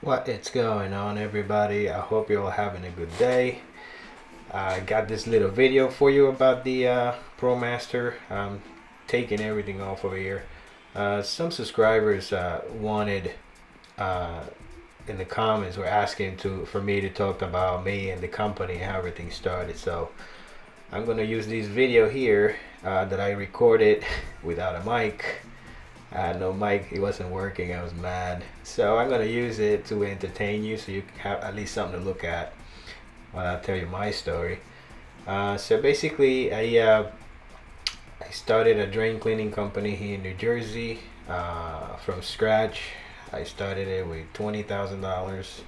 What is going on, everybody? I hope you're all having a good day. I got this little video for you about the ProMaster. I'm taking everything off over here. Some subscribers wanted uh, in the comments were asking for me to talk about me and the company and how everything started. So I'm gonna use this video here that I recorded without a mic. I had no mic, it wasn't working, I was mad. So I'm gonna use it to entertain you so you can have at least something to look at while I tell you my story. So basically, I started a drain cleaning company here in New Jersey from scratch. I started it with $20,000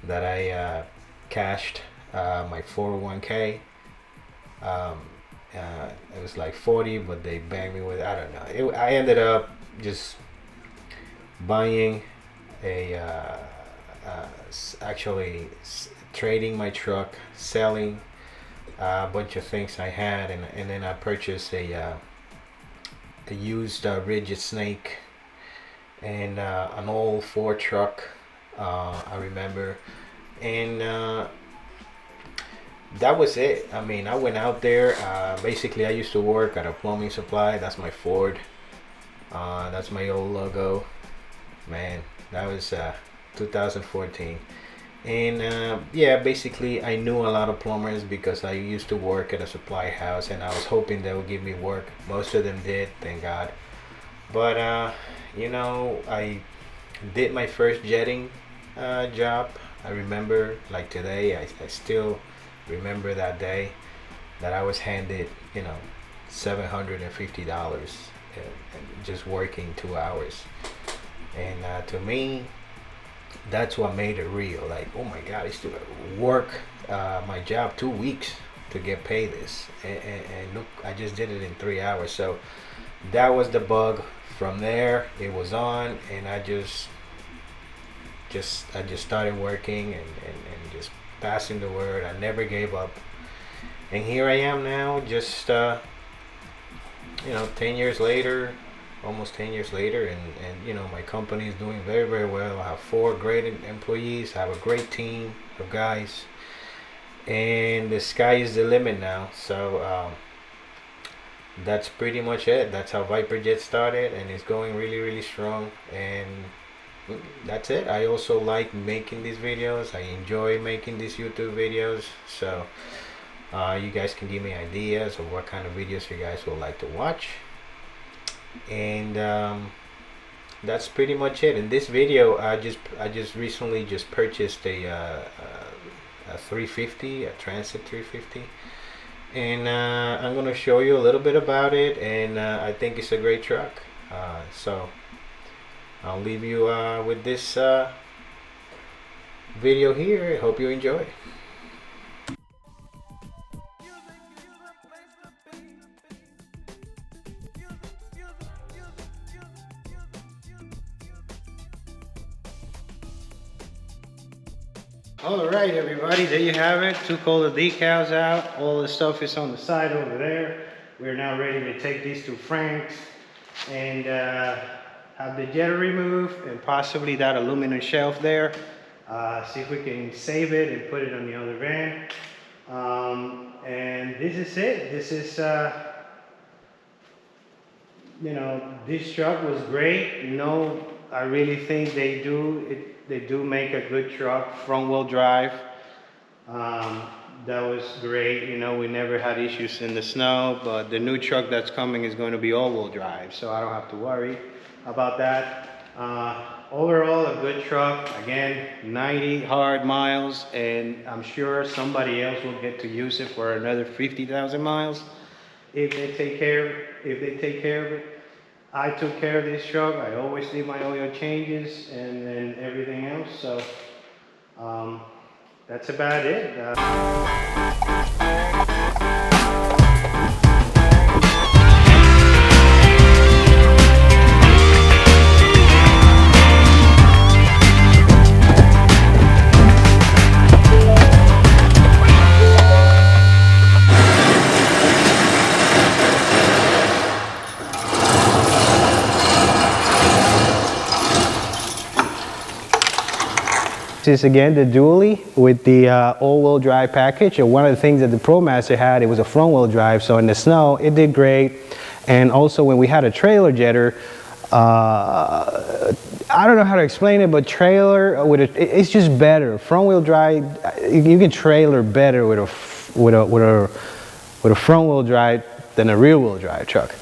that I cashed my 401k. It was like 40, but they banged me with, I don't know. I ended up just buying actually trading my truck, selling a bunch of things I had, and then I purchased a used rigid snake and an old Ford truck, I remember, and that was it. I mean, I went out there. Basically, I used to work at a plumbing supply. That's my Ford. That's my old logo. Man, that was 2014. And yeah, basically, I knew a lot of plumbers because I used to work at a supply house, and I was hoping they would give me work. Most of them did, thank God. But I did my first jetting job. I remember like today. I still remember that day that I was handed, $750 and just working 2 hours. And to me, that's what made it real. Like, oh my God, I used to work my job 2 weeks to get paid this. And look, I just did it in 3 hours. So that was the bug. From there, it was on, and I just started working and just passing the word. I never gave up, and here I am now, just 10 years later, almost 10 years later, and my company is doing very, very well. I have 4 great employees. I have a great team of guys, and the sky is the limit now. So that's pretty much it. That's how ViperJet started, and it's going really, really strong. And that's it. I also like making these videos. I enjoy making these YouTube videos. So you guys can give me ideas of what kind of videos you guys would like to watch. And that's pretty much it. In this video, I just recently just purchased a 350, a Transit 350. And I'm going to show you a little bit about it, and I think it's a great truck. So I'll leave you with this video here. I hope you enjoy. All right, everybody, there you have it. Took all the decals out. All the stuff is on the side over there. We're now ready to take these to Frank's and have the jetter removed and possibly that aluminum shelf there. See if we can save it and put it on the other van. And this is it. This is, this truck was great. I really think they do make a good truck, front wheel drive. That was great. We never had issues in the snow, but the new truck that's coming is going to be all-wheel drive, so I don't have to worry about that. Overall, a good truck. Again, 90 hard miles, and I'm sure somebody else will get to use it for another 50,000 miles if they take care of it. I took care of this truck. I always did my oil changes and everything else. So that's about it. This is again the dually with the all-wheel drive package. And one of the things that the ProMaster had, it was a front-wheel drive, so in the snow it did great. And also when we had a trailer jetter, I don't know how to explain it, but trailer with it's just better. Front-wheel drive, you can trailer better with a front-wheel drive than a rear-wheel drive truck.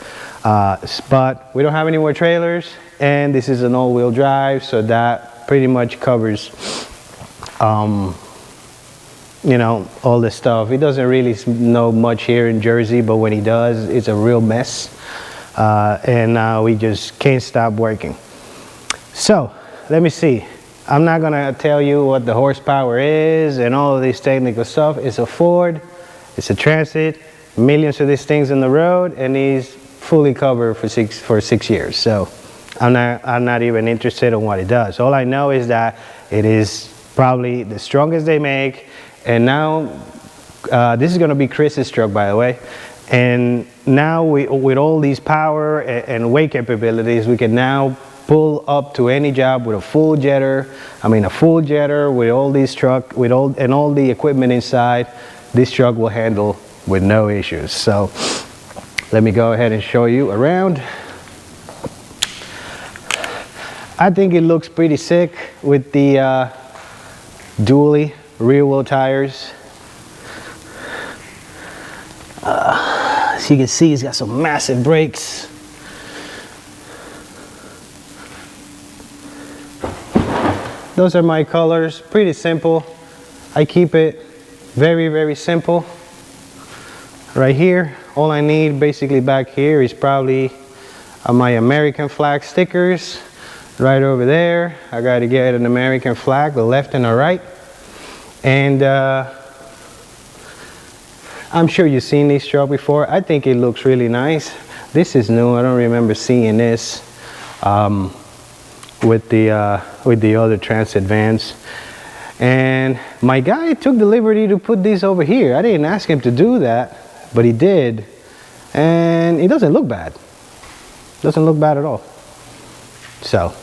But we don't have any more trailers, and this is an all-wheel drive, so that pretty much covers you know, all this stuff. He doesn't really know much here in Jersey, but when he does, it's a real mess. And we just can't stop working. So let me see. I'm not gonna tell you what the horsepower is and all of this technical stuff. It's a Ford, it's a Transit, millions of these things on the road, and he's fully covered for six years. So I'm not even interested in what it does. All I know is that it is probably the strongest they make. And now this is going to be Chris's truck, by the way. And now with all these power and weight capabilities, we can now pull up to any job with a full jetter. I mean, a full jetter with all these truck, with all the equipment inside. This truck will handle with no issues. So let me go ahead and show you around. I think it looks pretty sick with the dually rear wheel tires. As you can see, he's got some massive brakes. Those are my colors, pretty simple. I keep it very, very simple. Right here, all I need basically back here is probably my American flag stickers. Right over there, I got to get an American flag, the left and the right. And I'm sure you've seen this truck before. I think it looks really nice. This is new. I don't remember seeing this with the other Transit vans. And my guy took the liberty to put this over here. I didn't ask him to do that, but he did. And it doesn't look bad. Doesn't look bad at all. So,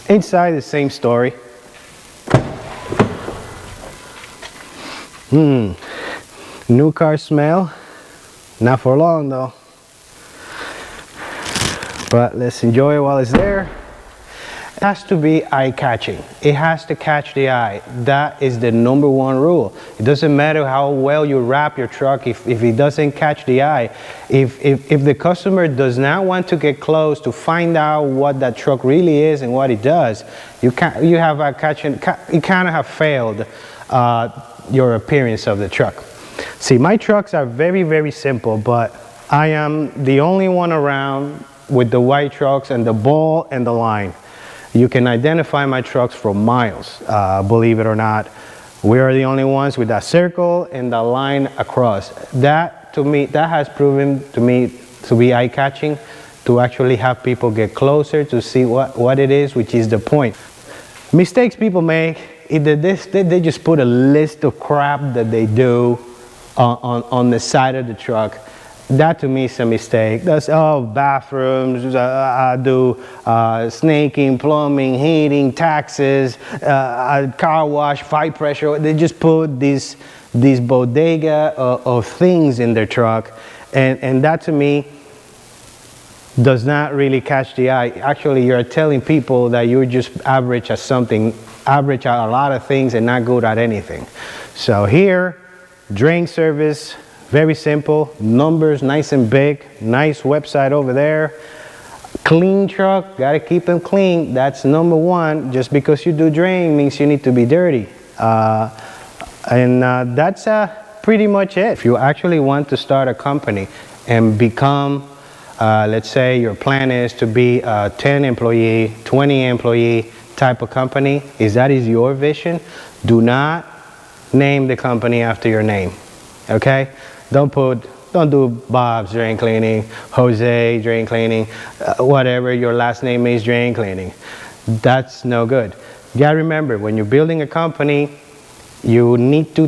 inside the same story. New car smell. Not for long though. But let's enjoy it while it's there. It has to be eye-catching. It has to catch the eye. That is the #1 rule. It doesn't matter how well you wrap your truck if it doesn't catch the eye. If the customer does not want to get close to find out what that truck really is and what it does, you kind of have failed your appearance of the truck. See, my trucks are very, very simple, but I am the only one around with the white trucks and the ball and the line. You can identify my trucks from miles, believe it or not. We are the only ones with that circle and the line across. That, to me, that has proven to me to be eye-catching, to actually have people get closer to see what it is, which is the point. Mistakes people make, either they just put a list of crap that they do on the side of the truck. That to me is a mistake. That's bathrooms, I do snaking, plumbing, heating, taxes, car wash, pipe pressure. They just put these bodega of things in their truck, and that to me does not really catch the eye. Actually, you're telling people that you're just average at something, average at a lot of things and not good at anything. So here, drain service. Very simple, numbers nice and big, nice website over there. Clean truck, gotta keep them clean. That's #1. Just because you do drain means you need to be dirty. That's pretty much it. If you actually want to start a company and become, let's say your plan is to be a 10 employee, 20 employee type of company, if that is your vision, do not name the company after your name, okay? Don't do Bob's Drain Cleaning, Jose Drain Cleaning, whatever your last name is, Drain Cleaning. That's no good. You gotta remember, when you're building a company, you need to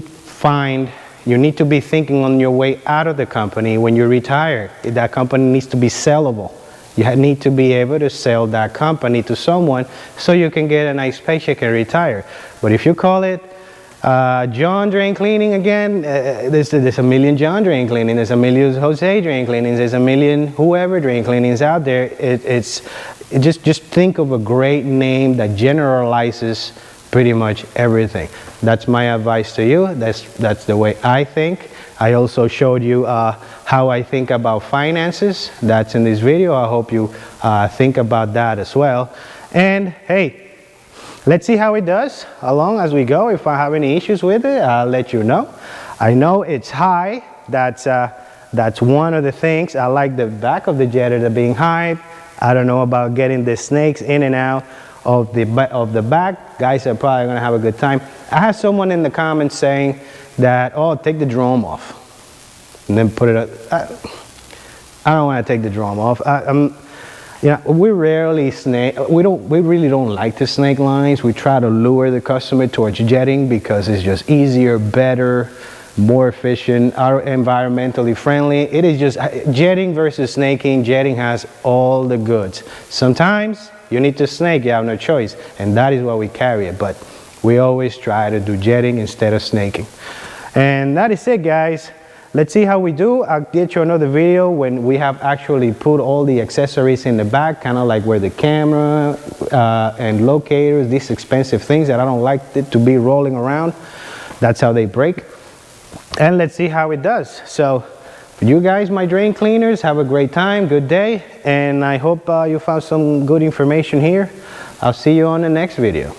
be thinking on your way out of the company when you retire. That company needs to be sellable. You need to be able to sell that company to someone so you can get a nice paycheck and retire. But if you call it John Drain Cleaning again, there's a million John Drain Cleaning, there's a million Jose Drain Cleanings, there's a million whoever drain cleanings out there. Just think of a great name that generalizes pretty much everything. That's my advice to you. That's the way I think. I also showed you how I think about finances. That's in this video. I hope you think about that as well. And hey, let's see how it does along as we go. If I have any issues with it, I'll let you know. I know it's high. That's one of the things. I like the back of the jetter being high. I don't know about getting the snakes in and out of the back. Guys are probably gonna have a good time. I had someone in the comments saying that, oh, take the drum off and then put it up. I don't want to take the drum off. Yeah, we rarely snake. We really don't like the snake lines. We try to lure the customer towards jetting because it's just easier, better, more efficient, environmentally friendly. It is just jetting versus snaking. Jetting has all the goods. Sometimes you need to snake, you have no choice, and that is why we carry it. But we always try to do jetting instead of snaking. And that is it, guys. Let's see how we do. I'll get you another video when we have actually put all the accessories in the back, kind of like where the camera and locators, these expensive things that I don't like it to be rolling around. That's how they break. And let's see how it does. So for you guys, my drain cleaners, have a great time, good day, and I hope you found some good information here. I'll see you on the next video.